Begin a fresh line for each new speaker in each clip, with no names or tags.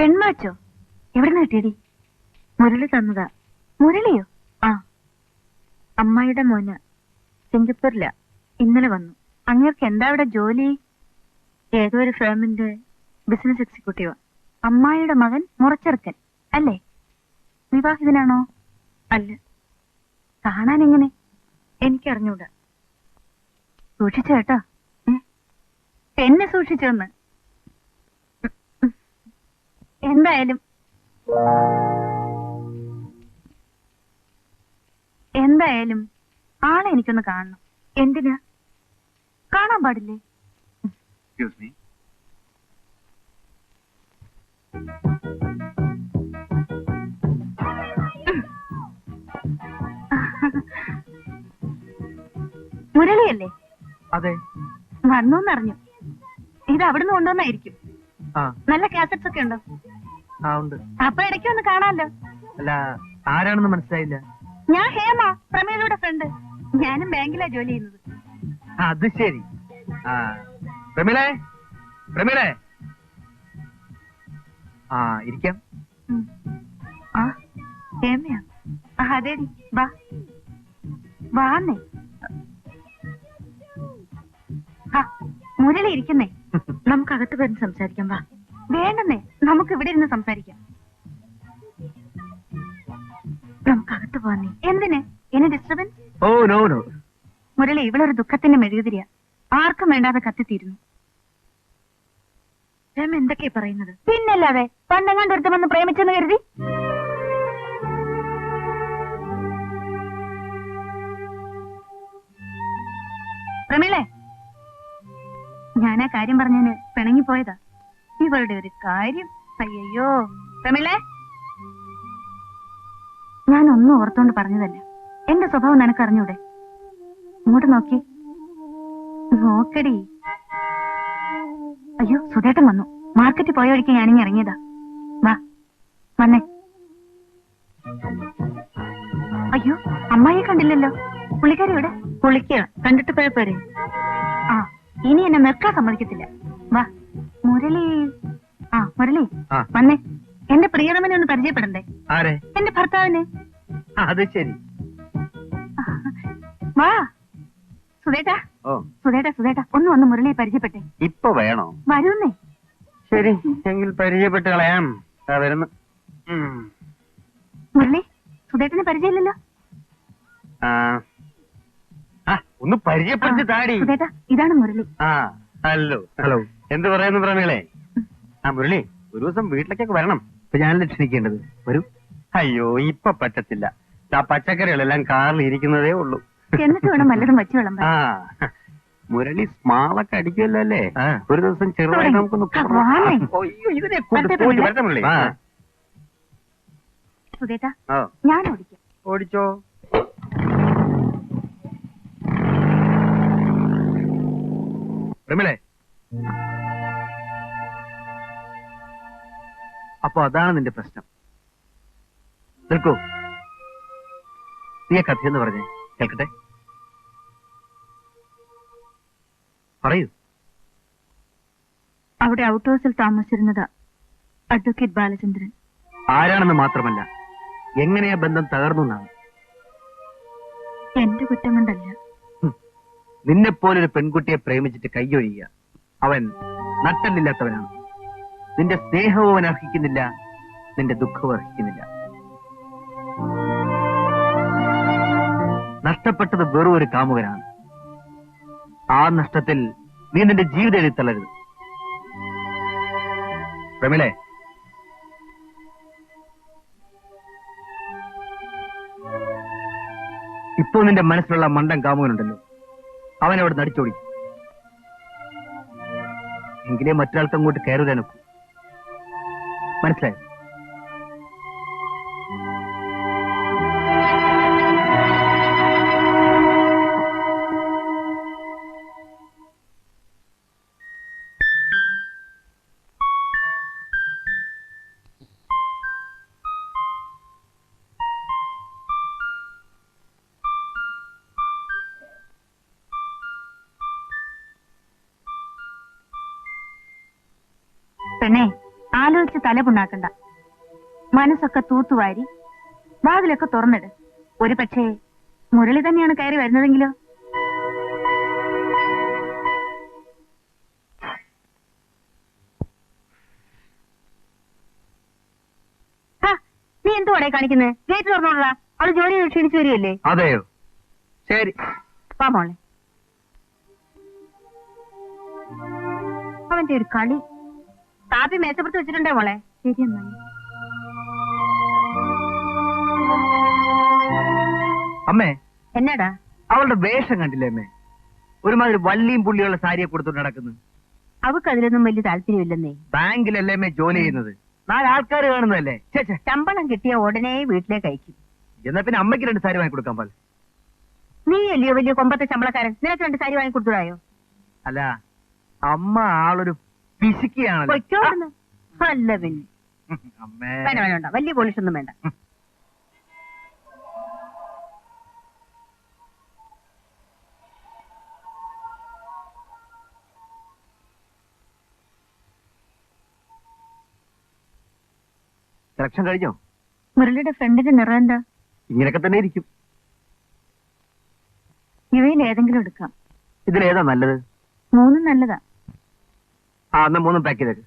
പെൺമാച്ചോ? എവിടെ നിന്ന് കിട്ടിയടി? മുരളി തന്നതാ. മുരളിയോ? ആ, അമ്മായിയുടെ മോന് സിംഗപ്പൂരില. ഇന്നലെ വന്നു. അങ്ങേർക്ക് എന്താ അവിടെ ജോലി? ഏതോ ഒരു ഫേമിന്റെ ബിസിനസ് എക്സിക്യൂട്ടീവ്. അമ്മായിയുടെ മകൻ മുറച്ചെറുക്കൻ അല്ലേ? വിവാഹിതനാണോ? അല്ല. കാണാൻ എങ്ങനെ? എനിക്കറിഞ്ഞൂടാ. സൂക്ഷിച്ചു കേട്ടോ. എന്നെ സൂക്ഷിച്ചോന്ന്. എന്തായാലും ആളെ എനിക്കൊന്ന് കാണണം. എന്തിനാ? കാണാൻ പാടില്ലേ? മുരളിയല്ലേ?
അതെ.
വന്നൂന്നറിഞ്ഞു. ഇത് അവിടുന്ന് കൊണ്ടുവന്നായിരിക്കും. നല്ല കാസറ്റ്സ് ഒക്കെ ഉണ്ടോ? അപ്പൊ ഇടയ്ക്ക് ഒന്ന് കാണാമല്ലോ.
അല്ല, ആരാണെന്ന് മനസ്സിലായില്ല.
ഞാൻ ഹേമ, പ്രമീളയുടെ ഫ്രണ്ട്. ഞാനും ബാങ്കിലാ ജോലി ചെയ്യുന്നത്.
അത് ശരി. പ്രമീളേ, പ്രമീളേ, ഇരിക്കാം.
ഹേമയാ? അതേടി, വാ വാന്നേ. മുരളി ഇരിക്കുന്നേ. നമുക്ക് അകത്ത് പോയി സംസാരിക്കാം. വാ. വേണ്ടെന്നേ, നമുക്ക് ഇവിടെ ഇരുന്ന് സംസാരിക്കാം. നമുക്ക് അകത്ത് പോവാന്നേ. എന്തിന്? എന്നെ disturbance?
Oh no no.
Murali, ഇവളൊരു ദുഃഖത്തിന്റെ മെഴുകുതിരിയാ. ആർക്കും വേണ്ടാതെ കത്തിത്തീരുന്നു. രമ എന്തൊക്കെയാ പറയുന്നത്? പിന്നല്ലാതെ പണ്ടെങ്ങാണ്ട് ഒരുത്തം വന്ന് പ്രേമിച്ചെന്ന് കരുതി. പ്രമീളെ, ഞാനാ കാര്യം പറഞ്ഞതിന് പിണങ്ങിപ്പോയതാ. ഇവളുടെ ഒരു കാര്യം. അയ്യോ പ്രമീളെ, ഞാനൊന്നും ഓർത്തോണ്ട് പറഞ്ഞതല്ല. എന്റെ സ്വഭാവം നിനക്ക് അറിഞ്ഞൂടെ? ഇങ്ങോട്ട് നോക്കി നോക്കടി. അയ്യോ, സുധേട്ടൻ വന്നു. മാർക്കറ്റിൽ പോയ വഴിക്ക് ഞാനിങ്ങി ഇറങ്ങിയതാ. വാ വന്നേ. അയ്യോ, അമ്മായിയെ കണ്ടില്ലല്ലോ. പുള്ളിക്കാരി ഇവിടെ കുളിക്കുക. കണ്ടിട്ട് പോയപ്പോരെ. ഇനി എന്നെ നിൽക്കാൻ സമ്മതിക്കത്തില്ല. വാ. മുരളി, മുരളി വന്നേ. എന്റെ പ്രിയതമനെ ഒന്ന് പരിചയപ്പെടണ്ടേ? എന്റെ ഭർത്താവിനെ.
അത് ശരി.
വാ സുധേട്ടാ. സുധേട്ടാ, സുധേട്ടാ, ഒന്ന് വന്ന് മുരളിയെ പരിചയപ്പെട്ടെ.
ഇപ്പൊ വേണോ?
വരൂന്നേ.
ശരി, എങ്കിൽ പരിചയപ്പെട്ട് കളയാം. വരുന്നു.
മുരളി, സുധേട്ടനെ പരിചയമില്ലല്ലോ.
ഒന്ന് പരിചയപ്പെടുത്തി താടി.
സുധേട്ടാ, ഇതാണ് മുരളി.
ഹലോ. ഹലോ. എന്ത് പറയുന്നു പ്രമീളെ? മുരളി, ഒരു ദിവസം വീട്ടിലേക്കൊക്കെ വരണം. ഇപ്പൊ ഞാനല്ലേ ക്ഷണിക്കേണ്ടത്. വരൂ. അയ്യോ, ഇപ്പൊ പറ്റത്തില്ല. ആ പച്ചക്കറികളെല്ലാം കാറിൽ ഇരിക്കുന്നതേ ഉള്ളൂ.
എന്നിട്ട് വേണം വല്ലതും വച്ചു വിളമ്പാൻ.
മുരളി സ്മാളൊക്കെ അടിക്കുമല്ലോ അല്ലേ? ഒരു ദിവസം ചെറുതായി നമുക്കൊന്ന്
സുധേട്ടാ, ഞാൻ ഓടിക്കാം.
ഓടിച്ചോ. പ്രമീളെ, അപ്പൊ അതാണ് നിന്റെ പ്രശ്നം. നിൽക്കൂ. നീ കഥയെന്ന് പറഞ്ഞേ, കേൾക്കട്ടെ. പറയൂ.
അവിടെ ഔട്ട് ഹൗസിൽ താമസിച്ചിരുന്നത് അഡ്വക്കേറ്റ് ബാലചന്ദ്രൻ.
ആരാണെന്ന് മാത്രമല്ല, എങ്ങനെയാ ബന്ധം തകർന്നു എന്നാണ്.
എന്റെ കുറ്റം കൊണ്ടല്ല.
നിന്നെപ്പോലൊരു പെൺകുട്ടിയെ പ്രേമിച്ചിട്ട് കൈയൊഴിയുക. അവൻ നട്ടല്ലില്ലാത്തവനാണ്. നിന്റെ സ്നേഹവും അവൻ അർഹിക്കുന്നില്ല, നിന്റെ ദുഃഖവും അർഹിക്കുന്നില്ല. നഷ്ടപ്പെട്ടത് വെറും ഒരു കാമുകനാണ്. ആ നഷ്ടത്തിൽ നീ നിന്റെ ജീവിതം എഴുത്തള്ളരുത്. പ്രമീളെ, ഇപ്പോ നിന്റെ മനസ്സിലുള്ള മണ്ടൻ കാമുകനുണ്ടല്ലോ, അവനവിടെ നടിച്ചോടി. എങ്കിലേ മറ്റൊരാൾക്ക് അങ്ങോട്ട് കയറുവാനൊക്കൂ. മനസ്സിലായോ?
പെണ്ണേ, ആലോചിച്ച് തല പുണ്ണാക്കണ്ട. മനസ്സൊക്കെ തൂത്തുവാരി വാതിലൊക്കെ തുറന്നിട്. ഒരു പക്ഷേ മുരളി തന്നെയാണ് കയറി വരുന്നതെങ്കിലോ? നീ എന്തുവാടേ കാണിക്കുന്നത്? ഗേറ്റ് തുറന്നോളാ. അവള് ജോലി ക്ഷീണിച്ചു വരികയല്ലേ?
അതെയോ? ശരി,
വാ മോളെ. അവന്റെ ഒരു കളി. കാപ്പി മേശപ്പുറത്ത് വെച്ചിട്ടുണ്ടേ മോളെ. ശരി അമ്മായി.
അമ്മേ,
എന്നാടാ?
അവളുടെ വേഷം കണ്ടില്ലേ അമ്മേ? ഒരുമാതിരി വള്ളിയും പുള്ളിയുള്ള സാരിയെ കൊടുത്തോണ്ട് നടക്കുന്നു.
അവക്ക് അതിലൊന്നും വലിയ താല്പര്യമില്ലെന്നേ.
ബാങ്കിലല്ലേ അമ്മേ ജോലി ചെയ്യുന്നത്? 4 ആൾക്കാർ കാണുന്നതല്ലേ?
ശമ്പളം കിട്ടിയ ഉടനെ വീട്ടിലേക്ക് അയക്കും.
എന്നാ പിന്നെ അമ്മയ്ക്ക് 2 സാരി വാങ്ങിക്കൊടുക്കാൻ പോലെ.
നീ അല്ലയോ വലിയ കൊമ്പത്തെ ശമ്പളക്കാരൻ? നിനക്ക് 2 സാരി വാങ്ങിക്കൊടുത്തൂടായോ?
അല്ല, അമ്മ ആളൊരു പിശുക്കിയാണല്ലോ.
അല്ല പിന്നെ
അമ്മേ,
വേണ്ട, വലിയ പോലീസൊന്നും വേണ്ട.
സെലക്ഷൻ കഴിഞ്ഞോ?
മുരളിയുടെ ഫ്രണ്ടിന്റെ നിറം എന്താ?
ഇങ്ങനെയൊക്കെ തന്നെ ഇരിക്കും.
ഇവയിൽ ഏതെങ്കിലും എടുക്കാം.
ഇതിലേതാ നല്ലത്?
3 നല്ലതാ.
എന്നാ 3 പാക്ക് ചെയ്തേക്ക്.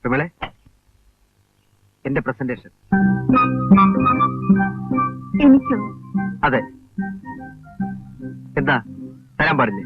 വിമളെ, എന്റെ പ്രസന്റേഷൻ.
എനിക്കോ?
അതെ. എന്താ തരാൻ പാടില്ലേ?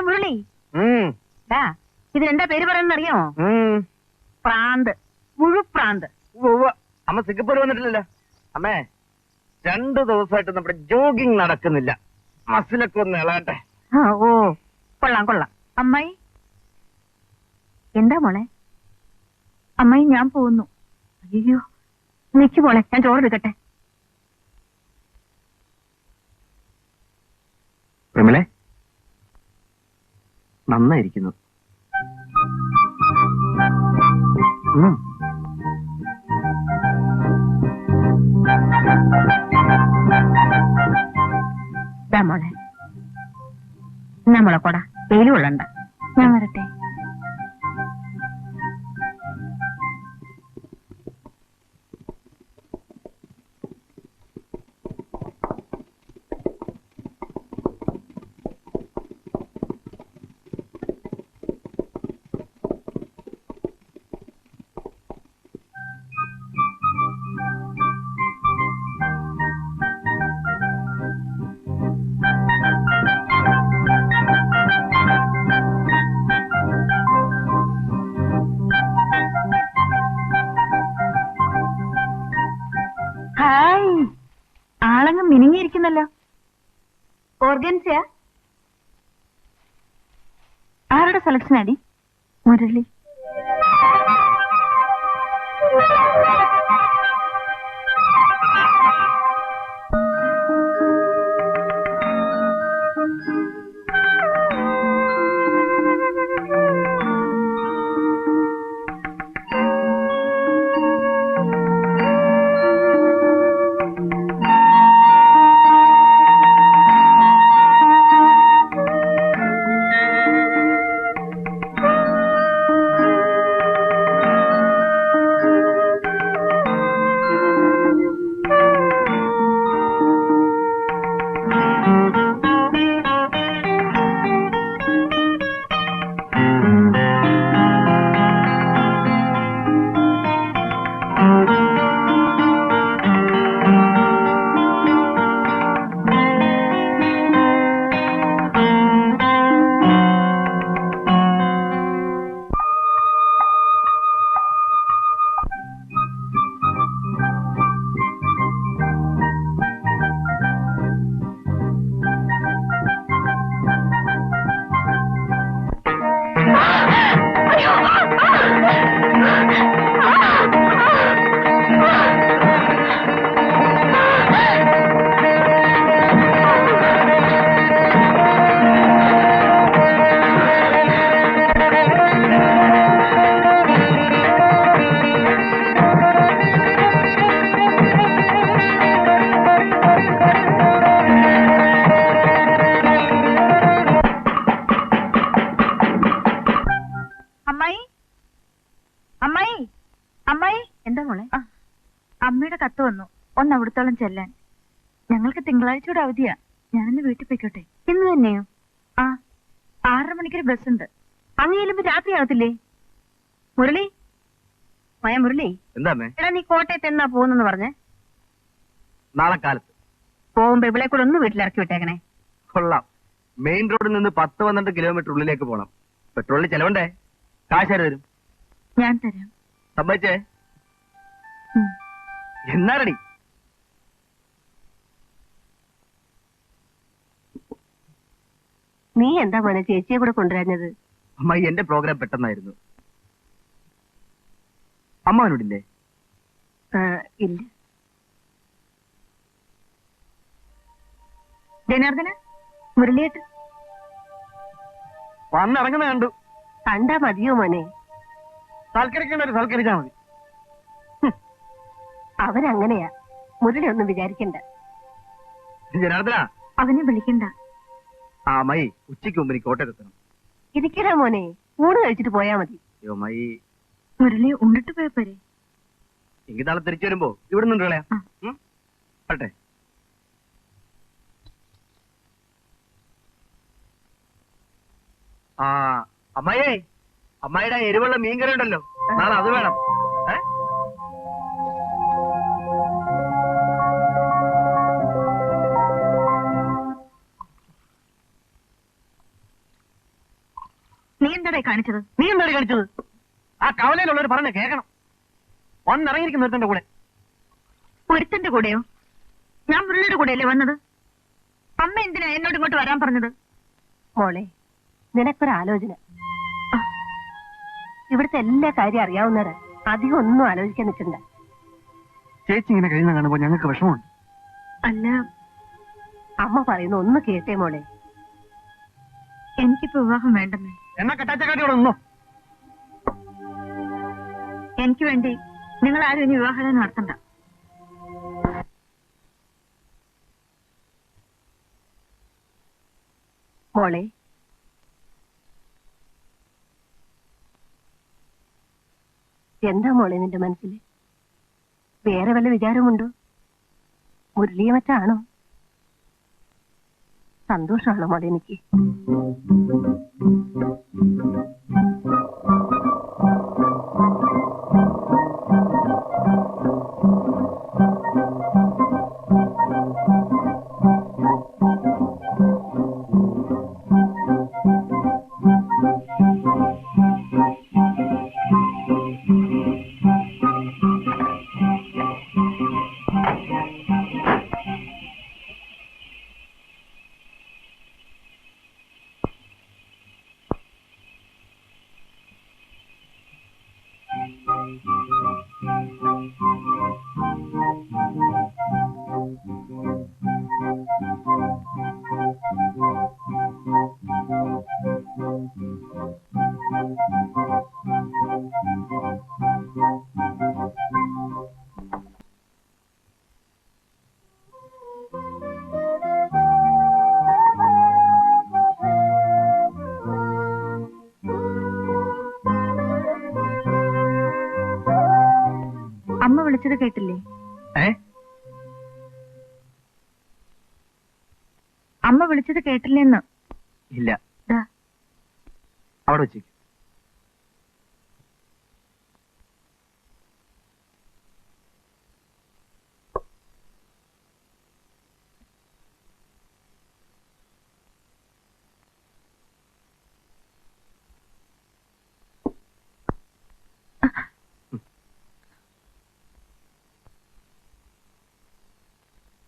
മുരളി, ഇതിനെന്താ പേര് പറയുന്നത് അറിയാമോ? പ്രാന്ത്, മുഴുപ്രാന്ത്.
അമ്മ സിംഗപ്പൂർ വന്നിട്ടില്ലല്ലോ. അമ്മേ, 2 ദിവസമായിട്ട് നമ്മുടെ ജോഗിങ് നടക്കുന്നില്ല. മസിലൊക്കെ ഒന്ന് ഇളകട്ടെ.
ഓ, കൊള്ളാം കൊള്ളാം. അമ്മായി, എന്താ മോളെ? അമ്മായി, ഞാൻ പോകുന്നു. അയ്യോ, നിക്ക് മോളെ, ഞാൻ ചോറ് എടുക്കട്ടെ.
പ്രമിളെ, നന്നായിരിക്കുന്നു.
മോളെ, നമ്മളെ കൊട വെയിൽ കൊള്ളണ്ട. ഞാൻ വരട്ടെ. ആളങ്ങ് മിനിങ്ങിയിരിക്കുന്നല്ലോ. ഓർഗൻസിയാ? ആരുടെ സെലക്ഷൻ അടി? മുരളി. അമ്മായി, അമ്മായി.
എന്താ മോളെ?
അമ്മയുടെ കത്ത് വന്നു, ഒന്ന് അവിടത്തോളം ചെല്ലാൻ. ഞങ്ങൾക്ക് തിങ്കളാഴ്ചയുടെ അവധിയാ. ഞാനിന്ന് വീട്ടിൽ പോയിക്കോട്ടെ?
ഇന്ന് തന്നെയോ?
ആ, 6:30 മണിക്കൊരു ബസ് ഉണ്ട്.
അങ്ങ് ചെല്ലുമ്പോ രാത്രി ആകത്തില്ലേ? മുരളി, മുരളി,
എന്താ
എടാ നീ കോട്ടയത്ത് എന്നാ പോകുന്നെന്ന് പറഞ്ഞേ?
നാളെ കാലത്ത്
പോകുമ്പോ ഇവിടെ കൂടെ ഒന്ന് വീട്ടിലിറക്കി വിട്ടേക്കണേ.
കൊള്ളാം. മെയിൻ റോഡിൽ നിന്ന് 10-12 കിലോമീറ്റർ ഉള്ളിലേക്ക് പോണം. പെട്രോളിന് ചെലവുണ്ടേ? കാശ് ആര് തരും?
ഞാൻ തരാം.
സമ്മതിച്ചേ?
ഉം.
എന്നാരടി?
നീ എന്താ മോനെ ചേച്ചിയെ കൂടെ കൊണ്ടുവരാഞ്ഞത്?
അമ്മായി, എന്റെ പ്രോഗ്രാം പെട്ടെന്നായിരുന്നു. അമ്മാവനോടില്ലേ?
ഇല്ല.
ജനാർദ്ദന, മുരളിയേട്ട്
വന്നിറങ്ങുന്ന കണ്ടു.
കണ്ടാ മതിയോ മോനെ?
സൽക്കരിക്കേണ്ടവര് സൽക്കരിച്ചാ മതി.
അവരങ്ങനെയാ, മുരളി ഒന്നും വിചാരിക്കണ്ട.
ജനാർദ്ദന,
അവനെ വിളിക്കണ്ട.
ആ അമ്മായി, ഉച്ചയ്ക്ക് മുമ്പ് എനിക്ക് കോട്ടയത്തെത്തണം.
ഇരിക്കടാ മോനെ, ഊണ് കഴിച്ചിട്ട് പോയാ മതി.
അയ്യോ അമ്മായി,
മുരളി ഉണ്ടിട്ട് പോയപ്പോരെ?
എങ്കിൽ നാളെ തിരിച്ചു വരുമ്പോ ഇവിടെ നിന്ന് കളയാം. പട്ടെ. ആ അമ്മായിയേ, അമ്മായിയുടെ എരിവുള്ള മീൻകറി ഉണ്ടല്ലോ, നാളെ അത് വേണം.
നീ എന്താടേ കാണിച്ചത്?
നീ എന്താണ് കാണിച്ചത്? ആ കവലയിലുള്ളവർ പറഞ്ഞ കേൾക്കണം. ഒന്നിറങ്ങിയിരിക്കുന്ന ഒരുത്തന്റെ കൂടെ.
ഒരുത്തന്റെ കൂടെയോ? ഞാൻ മുരളിയുടെ കൂടെയല്ലേ വന്നത്? അമ്മ എന്തിനാ എന്നോട് ഇങ്ങോട്ട് വരാൻ പറഞ്ഞത്?
മോളെ, നിനക്കൊരാലോചന. ഇവിടുത്തെ എല്ലാ കാര്യം അറിയാവുന്നവര് അധികം ഒന്നും ആലോചിക്കാൻ നിൽക്കണ്ട.
ചേച്ചി ഇങ്ങനെ കഴിയുന്ന കാണുമ്പോ ഞങ്ങൾക്ക് വിഷമമുണ്ട്.
അല്ല,
അമ്മ പറയുന്ന ഒന്ന് കേട്ടേ മോളെ.
എനിക്കിപ്പോ വിവാഹം വേണ്ടെന്നേ.
എന്നാ കെട്ടാച്ചക്കാട്ടിയോടെ ഒന്നോ.
എനിക്ക് വേണ്ടി നിങ്ങൾ ആരും ഇനി വിവാഹം നടത്തണ്ട.
മോളെ, എന്താ മോളെ നിന്റെ മനസ്സിൽ? വേറെ വല്ല വിചാരമുണ്ടോ? മുരളിയെ മറ്റാണോ? സന്തോഷമാണോ മോളെ എനിക്ക്?
അമ്മ വിളിച്ചത് കേട്ടില്ലേ? അമ്മ വിളിച്ചത് കേട്ടില്ലെന്ന്.
ഇല്ല, അവിടെ വെച്ചേക്ക്.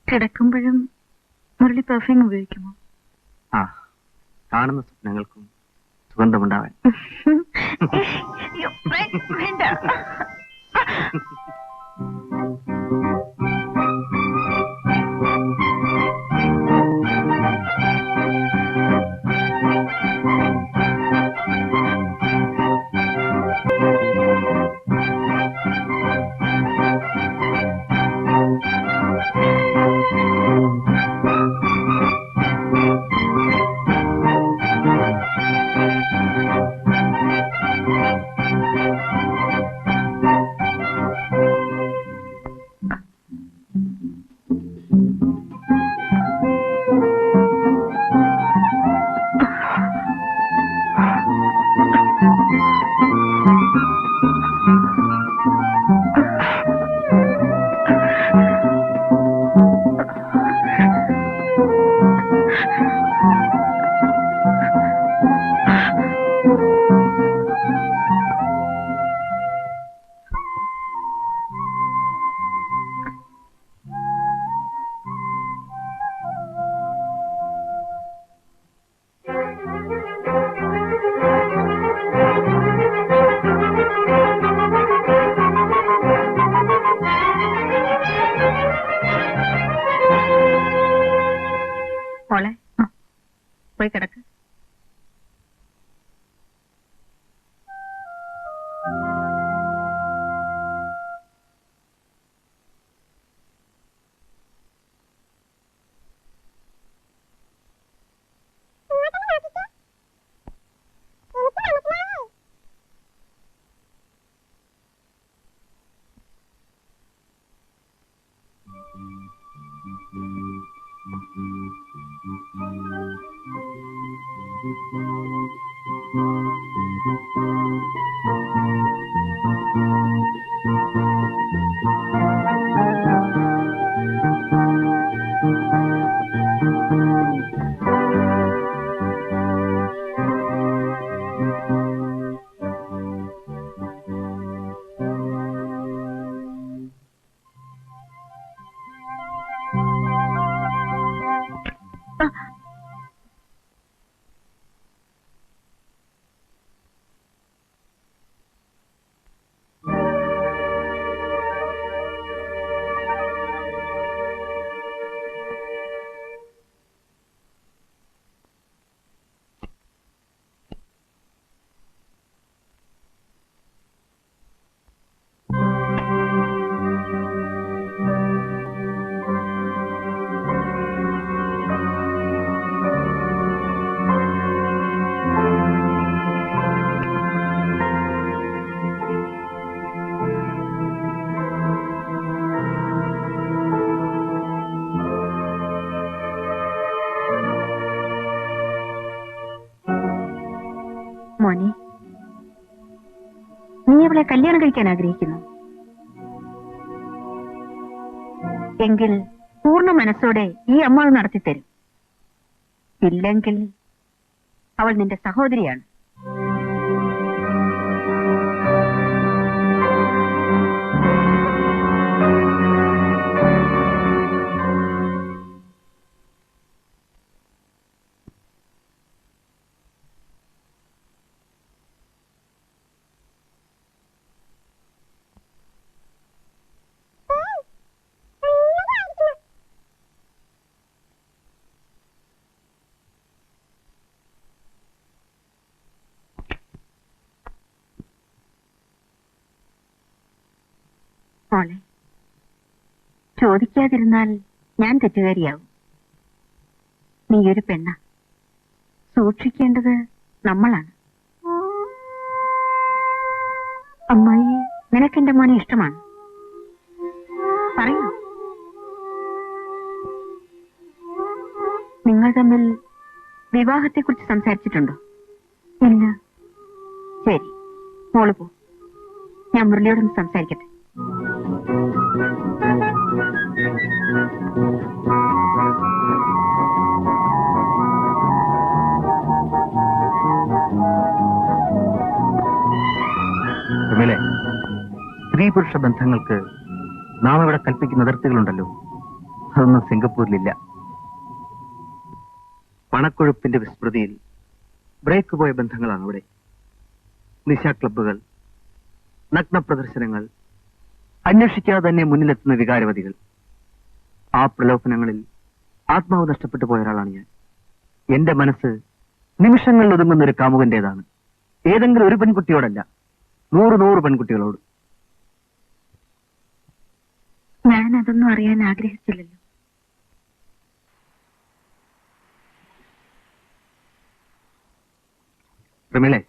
കിടക്കുമ്പോഴും മുരളി പെർഫ്യൂം ഉപയോഗിക്കുമോ?
ആ, കാണുന്ന സ്വപ്നങ്ങൾക്കും സുഗന്ധമുണ്ടാവാൻ.
വേണ്ട. മോളെ പോയി കിടക്ക്. മോനെ, നീ അവളെ കല്യാണം കഴിക്കാൻ ആഗ്രഹിക്കുന്നു എങ്കിൽ പൂർണ്ണ മനസ്സോടെ ഈ അമ്മ അത് നടത്തിത്തരും. ഇല്ലെങ്കിൽ അവൾ നിന്റെ സഹോദരിയാണ്. മോളെ, ചോദിക്കാതിരുന്നാൽ ഞാൻ തെറ്റുകാരിയാവും. നീയൊരു പെണ്ണ, സൂക്ഷിക്കേണ്ടത് നമ്മളാണ്. അമ്മായി, നിനക്കെന്റെ മോനെ ഇഷ്ടമാണ്? പറയൂ. നിങ്ങൾ തമ്മിൽ വിവാഹത്തെക്കുറിച്ച് സംസാരിച്ചിട്ടുണ്ടോ? ഇല്ല. ശരി, മോള് പോ. ഞാൻ മുരളിയോടൊന്ന് സംസാരിക്കട്ടെ.
സ്ത്രീ പുരുഷ ബന്ധങ്ങൾക്ക് നാം ഇവിടെ കൽപ്പിക്കുന്ന അതിർത്തികളുണ്ടല്ലോ, അതൊന്നും സിംഗപ്പൂരിലില്ല. പണക്കൊഴുപ്പിന്റെ വിസ്മൃതിയിൽ ബ്രേക്ക് പോയ ബന്ധങ്ങളാണ് ഇവിടെ. നിശാ ക്ലബ്ബുകൾ, നഗ്ന പ്രദർശനങ്ങൾ, അന്വേഷിക്കാതെ തന്നെ മുന്നിലെത്തുന്ന വികാരവതികൾ. ആ പ്രലോഭനങ്ങളിൽ ആത്മാവ് നഷ്ടപ്പെട്ടു പോയ ഒരാളാണ് ഞാൻ. എന്റെ മനസ്സ് നിമിഷങ്ങളിൽ ഒതുങ്ങുന്ന ഒരു കാമുകന്റേതാണ്. ഏതെങ്കിലും ഒരു പെൺകുട്ടിയോടല്ല, 100 പെൺകുട്ടികളോട്.
ഞാൻ അതൊന്നും അറിയാൻ ആഗ്രഹിച്ചില്ലല്ലോ.
പ്രമീളെ,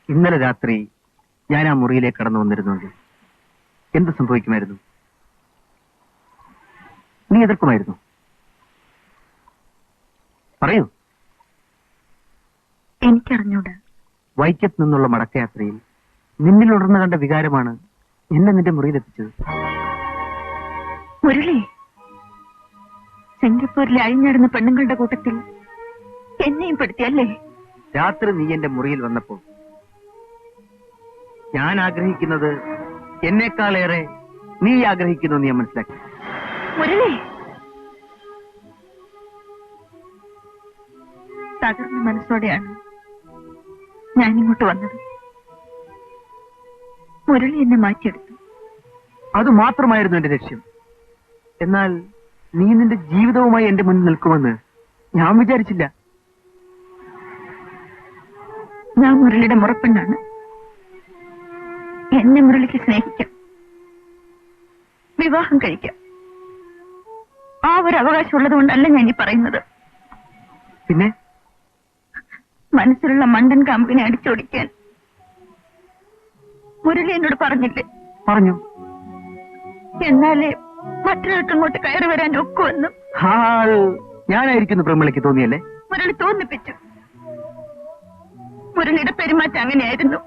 ഇന്നലെ രാത്രി ഞാൻ ആ മുറിയിലേക്ക് കടന്നു വന്നിരുന്നുവെങ്കിൽ എന്ത് സംഭവിക്കുമായിരുന്നു? നീ എതിർക്കുമായിരുന്നു? പറയൂ.
എനിക്കറിഞ്ഞൂടാ.
വൈക്കത്ത് നിന്നുള്ള മടക്കയാത്രയിൽ നിന്നിൽ ഉണർന്നു കണ്ട വികാരമാണ് എന്നെ നിന്റെ മുറിയിലെത്തിച്ചത്.
മുരളി, സിംഗപ്പൂരിലെ അഴിഞ്ഞാടുന്ന പെണ്ണുങ്ങളുടെ കൂട്ടത്തിൽ എന്നെയും പെടുത്തിയല്ലേ?
രാത്രി നീ എന്റെ മുറിയിൽ വന്നപ്പോൾ ഞാൻ ആഗ്രഹിക്കുന്നത് എന്നേക്കാളേറെ നീ ആഗ്രഹിക്കുന്നു ഞാൻ മനസ്സിലാക്കി.
മുരളി, തകർന്ന മനസ്സോടെയാണ് ഞാൻ ഇങ്ങോട്ട് വന്നത്. മുരളി എന്നെ മാറ്റിയെടുത്തു.
അത് മാത്രമായിരുന്നു എന്റെ ലക്ഷ്യം. എന്നാൽ നീ നിന്റെ ജീവിതവുമായി എന്റെ മുന്നിൽ നിൽക്കുമെന്ന് ഞാൻ വിചാരിച്ചില്ല.
ഞാൻ മുരളിയുടെ മുറപ്പെണ്ണാണ്. എന്നെ മുരളിക്ക് സ്നേഹിക്കാം, വിവാഹം കഴിക്കാം. ആ ഒരു അവകാശം ഉള്ളത് കൊണ്ടല്ല ഞാൻ ഈ പറയുന്നത്.
പിന്നെ
മനസ്സിലുള്ള മണ്ടൻ കാമ്പിനെ അടിച്ചോടിക്കാൻ മുരളി എന്നോട് പറഞ്ഞില്ലേ?
പറഞ്ഞു.
എന്നാലേ മറ്റൊരാൾക്ക് ഇങ്ങോട്ട് കയറി വരാൻ ഒക്കുമെന്നും
ഞാനായിരിക്കുന്നു പ്രമിളയ്ക്ക് തോന്നിയല്ലേ?
മുരളി തോന്നിപ്പിച്ചു. മുരളിയുടെ പെരുമാറ്റം അങ്ങനെയായിരുന്നു.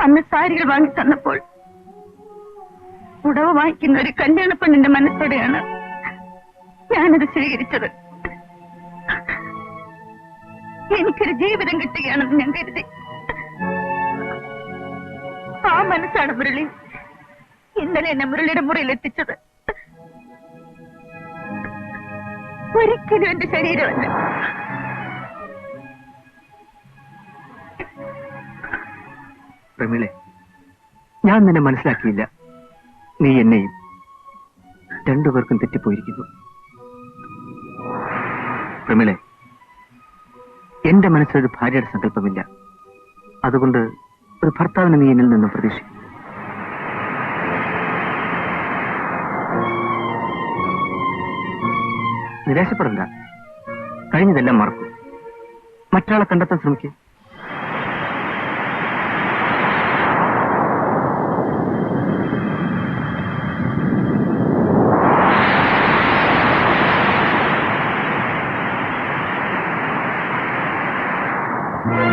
അന്ന് സാരികൾ വാങ്ങി തന്നപ്പോൾ ഉടവ് വാങ്ങിക്കുന്ന ഒരു കല്യാണ പെണ്ണിന്റെ മനസ്സോടെയാണ് ഞാനത് സ്വീകരിച്ചത്. എനിക്കൊരു ജീവിതം കിട്ടുകയാണെന്ന് ഞാൻ കരുതി. ആ മനസ്സാണ് മുരളി ഇന്നലെ എന്നെ മുരളിയുടെ മുറിയിൽ എത്തിച്ചത്. ഒരിക്കലും എന്റെ ശരീരമല്ല.
പ്രമിളെ, ഞാൻ നിന്നെ മനസ്സിലാക്കിയില്ല. നീ എന്നെയും. രണ്ടുപേർക്കും തെറ്റിപ്പോയിരിക്കുന്നു. പ്രമിളെ, എന്റെ മനസ്സിലൊരു ഭാര്യയുടെ സങ്കല്പമില്ല. അതുകൊണ്ട് ഒരു ഭർത്താവിനെ നീ എന്നിൽ നിന്നും പ്രതീക്ഷിക്കും. നിരാശപ്പെടണ്ട. കഴിഞ്ഞതെല്ലാം മറക്കും. മറ്റൊരാളെ കണ്ടെത്താൻ ശ്രമിക്കും.